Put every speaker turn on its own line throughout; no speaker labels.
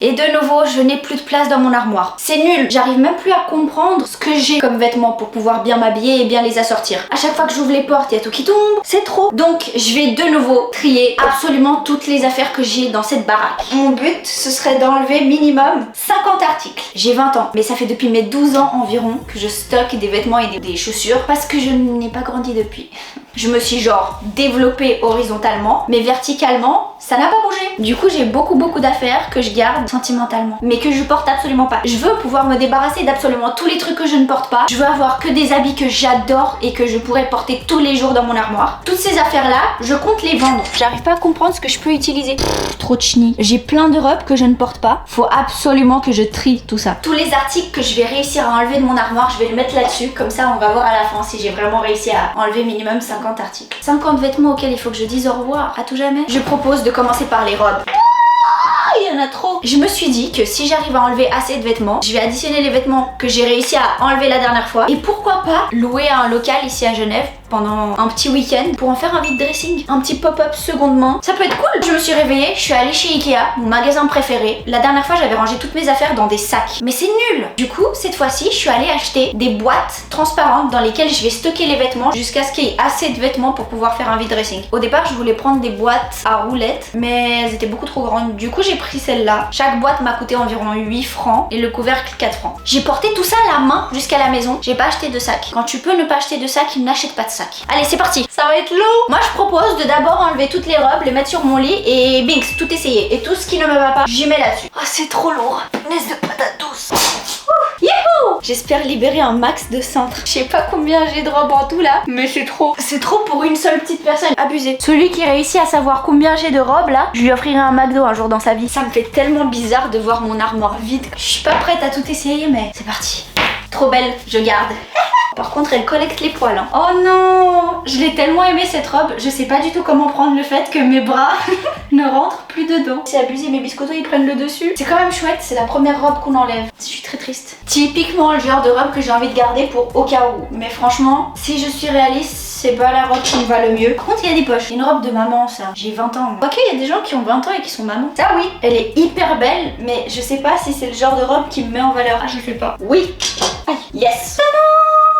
Et de nouveau, je n'ai plus de place dans mon armoire. C'est nul, j'arrive même plus à comprendre ce que j'ai comme vêtements pour pouvoir bien m'habiller et bien les assortir. À chaque fois que j'ouvre les portes, il y a tout qui tombe, c'est trop. Donc je vais de nouveau trier absolument toutes les affaires que j'ai dans cette baraque. Mon but, ce serait d'enlever minimum 50 articles. J'ai 20 ans, mais ça fait depuis mes 12 ans environ que je stocke des vêtements et des chaussures parce que je n'ai pas grandi depuis. Je me suis genre développée horizontalement, mais verticalement, ça n'a pas bougé. Du coup, j'ai beaucoup d'affaires que je garde sentimentalement, mais que je porte absolument pas. Je veux pouvoir me débarrasser d'absolument tous les trucs que je ne porte pas. Je veux avoir que des habits que j'adore et que je pourrais porter tous les jours dans mon armoire. Toutes ces affaires-là, je compte les vendre. J'arrive pas à comprendre ce que je peux utiliser. Trop de chenilles. J'ai plein de robes que je ne porte pas. Faut absolument que je trie tout ça. Tous les articles que je vais réussir à enlever de mon armoire, je vais les mettre là-dessus. Comme ça, on va voir à la fin si j'ai vraiment réussi à enlever minimum 50 articles. 50 vêtements auxquels il faut que je dise au revoir à tout jamais. Je propose de commencer par les robes. Il y en a trop. Je me suis dit que si j'arrive à enlever assez de vêtements, je vais additionner les vêtements que j'ai réussi à enlever la dernière fois. Et pourquoi pas louer un local ici à Genève pendant un petit week-end pour en faire un vide dressing, un petit pop-up seconde main. Ça peut être cool. Je me suis réveillée, je suis allée chez Ikea, mon magasin préféré. La dernière fois, j'avais rangé toutes mes affaires dans des sacs. Mais c'est nul. Du coup, cette fois-ci, je suis allée acheter des boîtes transparentes dans lesquelles je vais stocker les vêtements jusqu'à ce qu'il y ait assez de vêtements pour pouvoir faire un vide dressing. Au départ, je voulais prendre des boîtes à roulettes, mais elles étaient beaucoup trop grandes. Du coup, j'ai pris celle-là. Chaque boîte m'a coûté environ 8 francs et le couvercle 4 francs. J'ai porté tout ça à la main jusqu'à la maison. J'ai pas acheté de sac. Quand tu peux ne pas acheter de sac, n'achète pas de sac. Allez, c'est parti. Ça va être long. Moi, je propose de d'abord enlever toutes les robes, les mettre sur mon lit et binks, tout essayer. Et tout ce qui ne me va pas, j'y mets là-dessus. Oh, c'est trop lourd. Punaise de patate douce. Youhou! J'espère libérer un max de cintres. Je sais pas combien j'ai de robes en tout là, mais c'est trop. C'est trop pour une seule petite personne. Abusé. Celui qui réussit à savoir combien j'ai de robes là, je lui offrirai un McDo un jour dans sa vie. Ça me fait tellement bizarre de voir mon armoire vide. Je suis pas prête à tout essayer, mais c'est parti. Trop belle, je garde. Par contre, elle collecte les poils. Hein. Oh non! Je l'ai tellement aimée cette robe, je sais pas du tout comment prendre le fait que mes bras ne rentrent plus dedans. C'est abusé, mes biscottos ils prennent le dessus. C'est quand même chouette, c'est la première robe qu'on enlève. Je suis très triste. Typiquement le genre de robe que j'ai envie de garder pour au cas où. Mais franchement, si je suis réaliste, c'est pas la robe qui me va le mieux. Par contre, il y a des poches. Une robe de maman, ça. J'ai 20 ans. Ok, il y a des gens qui ont 20 ans et qui sont mamans. Ça, oui. Elle est hyper belle, mais je sais pas si c'est le genre de robe qui me met en valeur. Ah, je sais pas. Oui. Aïe. Yes.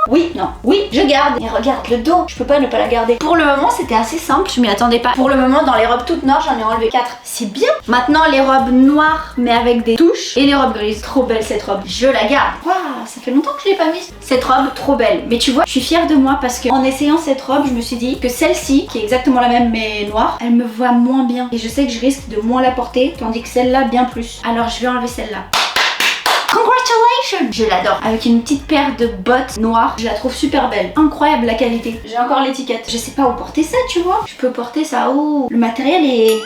Oui, non, oui, je garde. Et regarde le dos, je peux pas ne pas la garder. Pour le moment, c'était assez simple, je m'y attendais pas. Pour le moment, dans les robes toutes noires, j'en ai enlevé 4. C'est bien. Maintenant, les robes noires, mais avec des touches, et les robes grises. Trop belle cette robe. Je la garde. Waouh, ça fait longtemps que je l'ai pas mise. Cette robe, trop belle. Mais tu vois, je suis fière de moi parce que en essayant cette robe, je me suis dit que celle-ci, qui est exactement la même mais noire, elle me va moins bien. Et je sais que je risque de moins la porter, tandis que celle-là, bien plus. Alors, je vais enlever celle-là. Congratulations! Je l'adore. Avec une petite paire de bottes noires, je la trouve super belle. Incroyable la qualité. J'ai encore l'étiquette. Je sais pas où porter ça, tu vois. Je peux porter ça où? Le matériel est...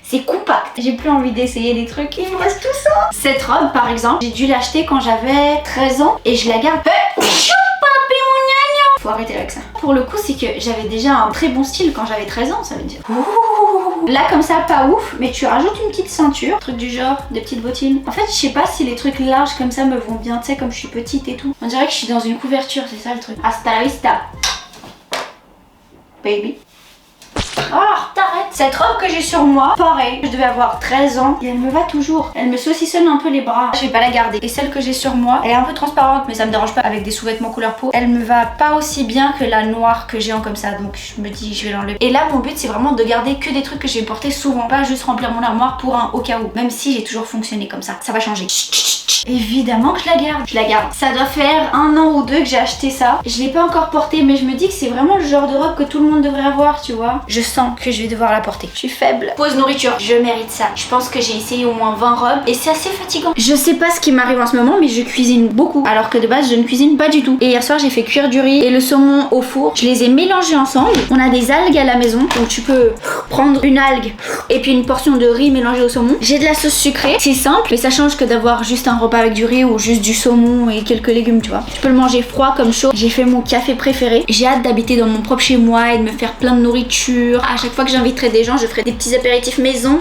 c'est compact. J'ai plus envie d'essayer des trucs. Il me reste tout ça. Cette robe, par exemple, j'ai dû l'acheter quand j'avais 13 ans et je la garde. Faut arrêter avec ça. Pour le coup, c'est que j'avais déjà un très bon style quand j'avais 13 ans, ça veut dire. Ouh. Là, comme ça, pas ouf, mais tu rajoutes une petite ceinture, truc du genre, des petites bottines. En fait, je sais pas si les trucs larges comme ça me vont bien, tu sais, comme je suis petite et tout. On dirait que je suis dans une couverture, c'est ça le truc. Hasta la vista. Baby. Alors, t'arrêtes. Cette robe que j'ai sur moi, pareil, je devais avoir 13 ans et elle me va toujours. Elle me saucissonne un peu les bras. Je vais pas la garder. Et celle que j'ai sur moi, elle est un peu transparente, mais ça me dérange pas avec des sous-vêtements couleur peau. Elle me va pas aussi bien que la noire que j'ai en comme ça, donc je me dis je vais l'enlever. Et là, mon but c'est vraiment de garder que des trucs que j'ai portés souvent, pas juste remplir mon armoire pour un au cas où. Même si j'ai toujours fonctionné comme ça, ça va changer. Évidemment que je la garde. Je la garde. Ça doit faire 1 an ou 2 que j'ai acheté ça. Je l'ai pas encore porté, mais je me dis que c'est vraiment le genre de robe que tout le monde devrait avoir, tu vois. Je sens que je vais devoir la porter. Je suis faible. Pause nourriture. Je mérite ça. Je pense que j'ai essayé au moins 20 robes et c'est assez fatigant. Je sais pas ce qui m'arrive en ce moment, mais je cuisine beaucoup. Alors que de base, je ne cuisine pas du tout. Et hier soir, j'ai fait cuire du riz et le saumon au four. Je les ai mélangés ensemble. On a des algues à la maison, donc tu peux prendre une algue et puis une portion de riz mélangée au saumon. J'ai de la sauce sucrée. C'est simple, mais ça change que d'avoir juste un repas avec du riz ou juste du saumon et quelques légumes, tu vois. Tu peux le manger froid comme chaud. J'ai fait mon café préféré. J'ai hâte d'habiter dans mon propre chez moi et de me faire plein de nourriture. À chaque fois que j'inviterai des gens, je ferai des petits apéritifs maison.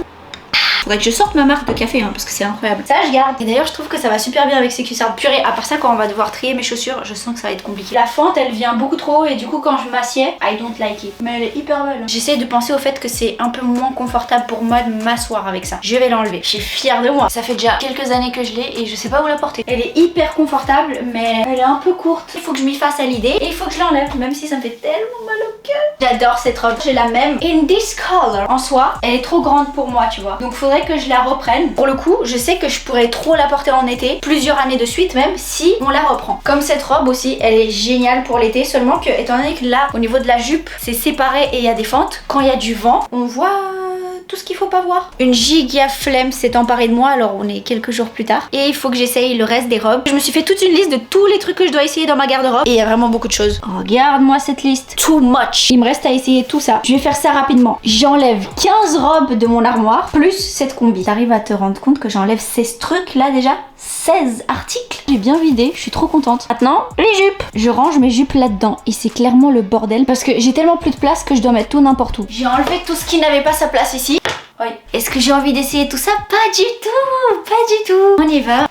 Faudrait que je sorte ma marque de café, hein, parce que c'est incroyable. Ça, je garde. Et d'ailleurs, je trouve que ça va super bien avec ces cuissardes. Purée, à part ça, quand on va devoir trier mes chaussures, je sens que ça va être compliqué. La fente, elle vient beaucoup trop et du coup, quand je m'assieds, I don't like it. Mais elle est hyper belle. J'essaie de penser au fait que c'est un peu moins confortable pour moi de m'asseoir avec ça. Je vais l'enlever. Je suis fière de moi. Ça fait déjà quelques années que je l'ai et je sais pas où la porter. Elle est hyper confortable, mais elle est un peu courte. Il faut que je m'y fasse à l'idée et il faut que je l'enlève, même si ça me fait tellement mal au cœur. J'adore cette robe. J'ai la même in this color. En soi, elle est trop grande pour moi, tu vois. Donc faudrait que je la reprenne. Pour le coup, je sais que je pourrais trop la porter en été, plusieurs années de suite même, si on la reprend. Comme cette robe aussi, elle est géniale pour l'été, seulement que étant donné que là, au niveau de la jupe, c'est séparé et il y a des fentes, quand il y a du vent, on voit tout ce qu'il faut pas voir. Une giga flemme s'est emparée de moi, alors on est quelques jours plus tard. Et il faut que j'essaye le reste des robes. Je me suis fait toute une liste de tous les trucs que je dois essayer dans ma garde-robe. Et il y a vraiment beaucoup de choses. Regarde-moi cette liste. Too much. Il me reste à essayer tout ça. Je vais faire ça rapidement. J'enlève 15 robes de mon armoire, plus cette combi. T'arrives à te rendre compte que j'enlève 16 trucs là déjà? 16 articles. J'ai bien vidé, je suis trop contente. Maintenant, les jupes. Je range mes jupes là-dedans et c'est clairement le bordel parce que j'ai tellement plus de place que je dois mettre tout n'importe où. J'ai enlevé tout ce qui n'avait pas sa place ici. Oui. Est-ce que j'ai envie d'essayer tout ça? Pas du tout, pas du tout. On y va.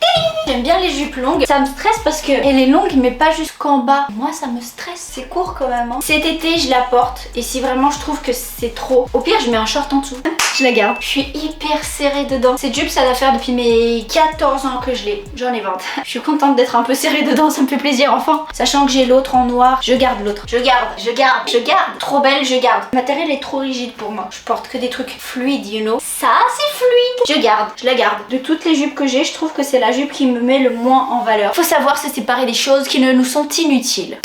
J'aime bien les jupes longues. Ça me stresse parce que elle est longue mais pas jusqu'en bas. Moi ça me stresse, c'est court quand même. Hein. Cet été je la porte et si vraiment je trouve que c'est trop, au pire je mets un short en dessous. Je la garde. Je suis hyper serrée dedans. Cette jupe ça doit faire depuis mes 14 ans que je l'ai. J'en ai 20. Je suis contente d'être un peu serrée dedans, ça me fait plaisir enfin. Sachant que j'ai l'autre en noir, je garde l'autre. Je garde, je garde, je garde. Trop belle, je garde. Le matériel est trop rigide pour moi. Je porte que des trucs fluides, you know. Ça c'est fluide. Je garde, je la garde. De toutes les jupes que j'ai, je trouve que c'est la jupe qui me met le moins en valeur. Faut savoir se séparer des choses qui ne nous sont inutiles.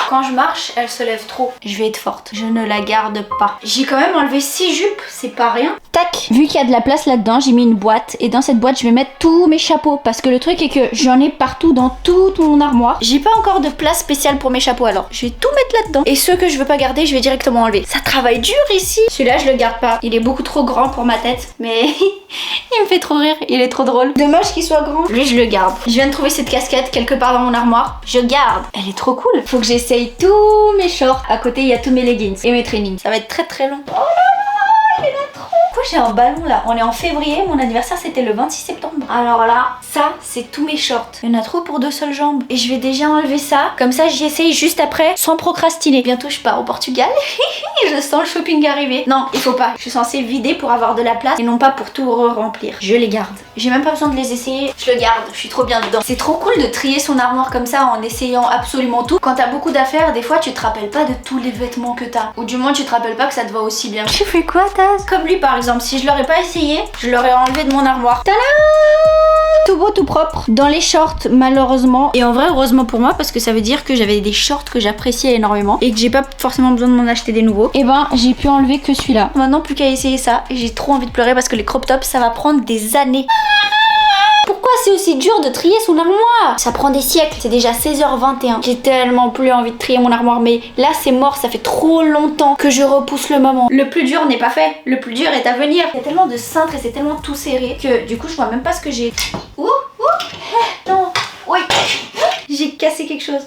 Quand je marche, elle se lève trop. Je vais être forte. Je ne la garde pas. J'ai quand même enlevé 6 jupes, c'est pas rien. Tac. Vu qu'il y a de la place là-dedans, j'ai mis une boîte. Et dans cette boîte, je vais mettre tous mes chapeaux. Parce que le truc est que j'en ai partout dans toute mon armoire. J'ai pas encore de place spéciale pour mes chapeaux alors. Je vais tout mettre là-dedans. Et ceux que je veux pas garder, je vais directement enlever. Ça travaille dur ici. Celui-là, je le garde pas. Il est beaucoup trop grand pour ma tête. Mais il me fait trop rire. Il est trop drôle. Dommage qu'il soit grand. Lui, je le garde. Je viens de trouver cette casquette quelque part dans mon armoire. Je garde. Elle est trop cool. Faut que j'essaye tous mes shorts. À côté, il y a tous mes leggings et mes trainings. Ça va être très très long. Oh là là, il y en a trop. Pourquoi j'ai un ballon là? On est en février, mon anniversaire c'était le 26 septembre. Alors là, ça c'est tous mes shorts. Il y en a trop pour 2 seules jambes. Et je vais déjà enlever ça. Comme ça j'y essaye juste après sans procrastiner. Bientôt je pars au Portugal. Je sens le shopping arriver. Non, il faut pas. Je suis censée vider pour avoir de la place et non pas pour tout remplir. Je les garde. J'ai même pas besoin de les essayer. Je le garde. Je suis trop bien dedans. C'est trop cool de trier son armoire comme ça en essayant absolument tout. Quand t'as beaucoup d'affaires, des fois tu te rappelles pas de tous les vêtements que t'as. Ou du moins tu te rappelles pas que ça te va aussi bien. Tu fais quoi Taz? Comme lui par exemple. Si je l'aurais pas essayé, je l'aurais enlevé de mon armoire. Tada! Tout beau, tout propre. Dans les shorts, malheureusement. Et en vrai, heureusement pour moi, parce que ça veut dire que j'avais des shorts que j'appréciais énormément et que j'ai pas forcément besoin de m'en acheter des nouveaux. Et ben, j'ai pu enlever que celui-là. Maintenant, plus qu'à essayer ça. Et j'ai trop envie de pleurer parce que les crop tops, ça va prendre des années. Pourquoi c'est aussi dur de trier son armoire? Ça prend des siècles, c'est déjà 16h21. J'ai tellement plus envie de trier mon armoire, mais là c'est mort, ça fait trop longtemps que je repousse le moment. Le plus dur n'est pas fait, le plus dur est à venir. Il y a tellement de cintres et c'est tellement tout serré que du coup je vois même pas ce que j'ai. Ouh, non, oui, j'ai cassé quelque chose.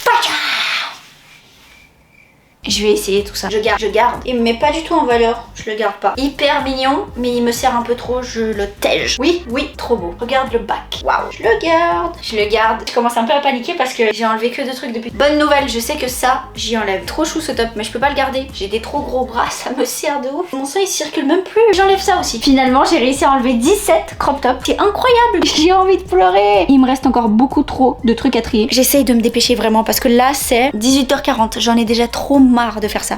Je vais essayer tout ça. Je garde, je garde. Il me met pas du tout en valeur. Je le garde pas. Hyper mignon, mais il me sert un peu trop. Je le tège. Oui, oui, trop beau. Regarde le bac. Waouh. Je le garde. Je le garde. Je commence un peu à paniquer parce que j'ai enlevé que 2 trucs depuis. Bonne nouvelle, je sais que ça, j'y enlève. Trop chou ce top, mais je peux pas le garder. J'ai des trop gros bras, ça me sert de ouf. Mon sang il circule même plus. J'enlève ça aussi. Finalement, j'ai réussi à enlever 17 crop tops. C'est incroyable. J'ai envie de pleurer. Il me reste encore beaucoup trop de trucs à trier. J'essaye de me dépêcher vraiment parce que là, c'est 18h40. J'en ai déjà trop marre de faire ça.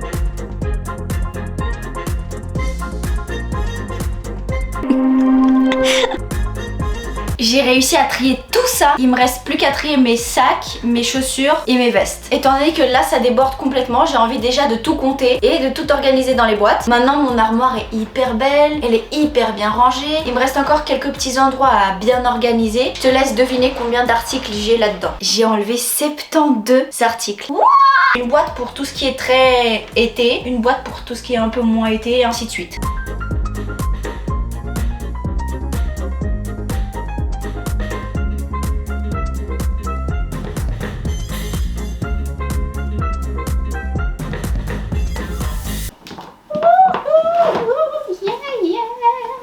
J'ai réussi à trier tout ça. Il me reste plus qu'à trier mes sacs, mes chaussures et mes vestes. Étant donné que là ça déborde complètement, j'ai envie déjà de tout compter et de tout organiser dans les boîtes. Maintenant mon armoire est hyper belle, elle est hyper bien rangée. Il me reste encore quelques petits endroits à bien organiser. Je te laisse deviner combien d'articles j'ai là-dedans. J'ai enlevé 72 articles. Wouah! Une boîte pour tout ce qui est très été, une boîte pour tout ce qui est un peu moins été et ainsi de suite.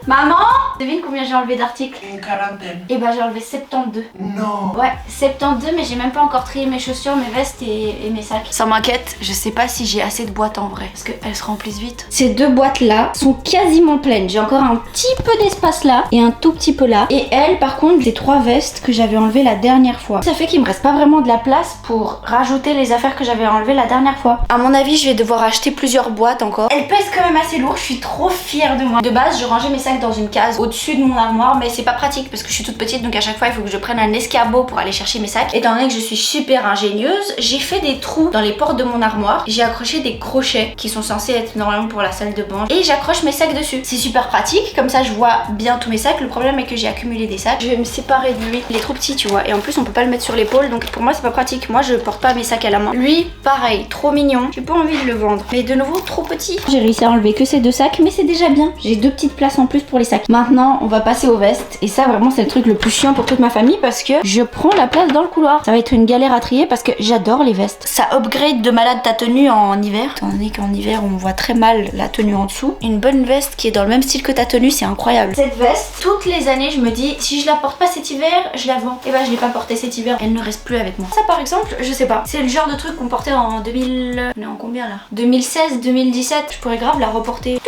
Maman, devine j'ai enlevé d'articles?
Une quarantaine.
Et bah j'ai enlevé 72.
Non.
Ouais, 72, mais j'ai même pas encore trié mes chaussures, mes vestes et mes sacs. Ça m'inquiète, je sais pas si j'ai assez de boîtes en vrai, parce qu'elles se remplissent vite. Ces deux boîtes là sont quasiment pleines. J'ai encore un petit peu d'espace là et un tout petit peu là. Et elles, par contre, j'ai 3 vestes que j'avais enlevées la dernière fois. Ça fait qu'il me reste pas vraiment de la place pour rajouter les affaires que j'avais enlevées la dernière fois. À mon avis, je vais devoir acheter plusieurs boîtes encore. Elles pèsent quand même assez lourd, je suis trop fière de moi. De base, je rangeais mes sacs dans une case au-dessus de mon armoire, mais c'est pas pratique parce que je suis toute petite, donc à chaque fois il faut que je prenne un escabeau pour aller chercher mes sacs. Étant donné que je suis super ingénieuse, j'ai fait des trous dans les portes de mon armoire. J'ai accroché des crochets qui sont censés être normalement pour la salle de bain et j'accroche mes sacs dessus. C'est super pratique, comme ça je vois bien tous mes sacs. Le problème est que j'ai accumulé des sacs. Je vais me séparer de lui. Il est trop petit, tu vois, et en plus on peut pas le mettre sur l'épaule, donc pour moi c'est pas pratique. Moi je porte pas mes sacs à la main. Lui, pareil, trop mignon. J'ai pas envie de le vendre, mais de nouveau trop petit. J'ai réussi à enlever que ces 2 sacs, mais c'est déjà bien. J'ai 2 petites places en plus pour les sacs. Maintenant, on va passer aux vestes, et ça vraiment c'est le truc le plus chiant pour toute ma famille parce que je prends la place dans le couloir. Ça va être une galère à trier parce que j'adore les vestes. Ça upgrade de malade ta tenue en hiver. Étant donné qu'en hiver on voit très mal la tenue en dessous. Une bonne veste qui est dans le même style que ta tenue, c'est incroyable. Cette veste, toutes les années je me dis si je la porte pas cet hiver, je la vends. Et bah je l'ai pas portée cet hiver, elle ne reste plus avec moi. Ça par exemple, je sais pas. C'est le genre de truc qu'on portait en 2000... On est en combien là? 2016, 2017. Je pourrais grave la reporter.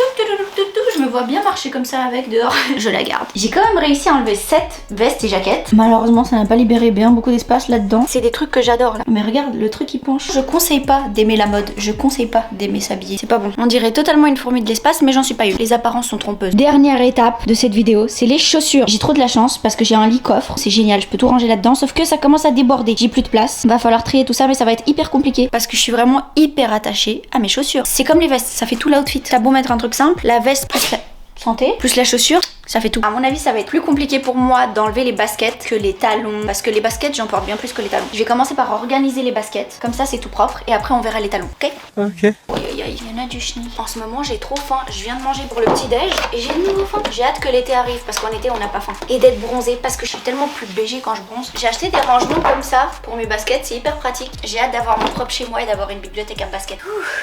Je me vois bien marcher comme ça avec dehors. Je la garde. J'ai quand même réussi à enlever 7 vestes et jaquettes. Malheureusement ça n'a pas libéré bien beaucoup d'espace là-dedans. C'est des trucs que j'adore là. Mais regarde, le truc il penche. Je conseille pas d'aimer la mode. Je conseille pas d'aimer s'habiller. C'est pas bon. On dirait totalement une fourmi de l'espace, mais j'en suis pas une. Les apparences sont trompeuses. Dernière étape de cette vidéo, c'est les chaussures. J'ai trop de la chance parce que j'ai un lit coffre. C'est génial, je peux tout ranger là-dedans. Sauf que ça commence à déborder. J'ai plus de place. Va falloir trier tout ça, mais ça va être hyper compliqué parce que je suis vraiment hyper attachée à mes chaussures. C'est comme les vestes, ça fait tout l'outfit. T'as beau mettre un truc simple, la veste plus la... Santé, plus la chaussure, ça fait tout. À mon avis, ça va être plus compliqué pour moi d'enlever les baskets que les talons. Parce que les baskets, j'en porte bien plus que les talons. Je vais commencer par organiser les baskets. Comme ça, c'est tout propre. Et après, on verra les talons. Ok? Ok. Aïe aïe aïe, il y en a du chenille. En ce moment, j'ai trop faim. Je viens de manger pour le petit-déj et j'ai de nouveau faim. J'ai hâte que l'été arrive parce qu'en été, on n'a pas faim. Et d'être bronzée parce que je suis tellement plus BG quand je bronze. J'ai acheté des rangements comme ça pour mes baskets. C'est hyper pratique. J'ai hâte d'avoir mon propre chez moi et d'avoir une bibliothèque à baskets.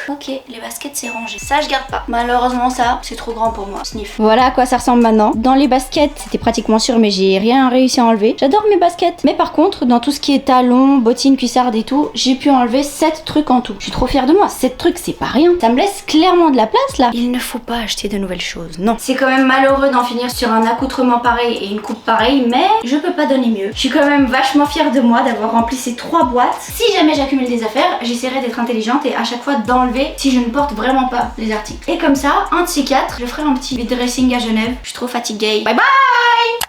Ok, les baskets, c'est rangé. Ça, je garde pas. Malheureusement, ça, c'est trop grand pour moi. Sniff. Voilà à quoi ça ressemble maintenant. Dans les baskets, c'était pratiquement sûr, mais j'ai rien réussi à enlever. J'adore mes baskets. Mais par contre, dans tout ce qui est talons, bottines, cuissardes et tout, j'ai pu enlever 7 trucs en tout. Je suis trop fière de moi. 7 trucs, c'est pas rien. Ça me laisse clairement de la place là. Il ne faut pas acheter de nouvelles choses, non. C'est quand même malheureux d'en finir sur un accoutrement pareil et une coupe pareille, mais je peux pas donner mieux. Je suis quand même vachement fière de moi d'avoir rempli ces 3 boîtes. Si jamais j'accumule des affaires, j'essaierai d'être intelligente et à chaque fois d'enlever si je ne porte vraiment pas les articles. Et comme ça, un de ces 4, je ferai un petit dressing à Genève. Je suis trop fatiguée. Bye bye!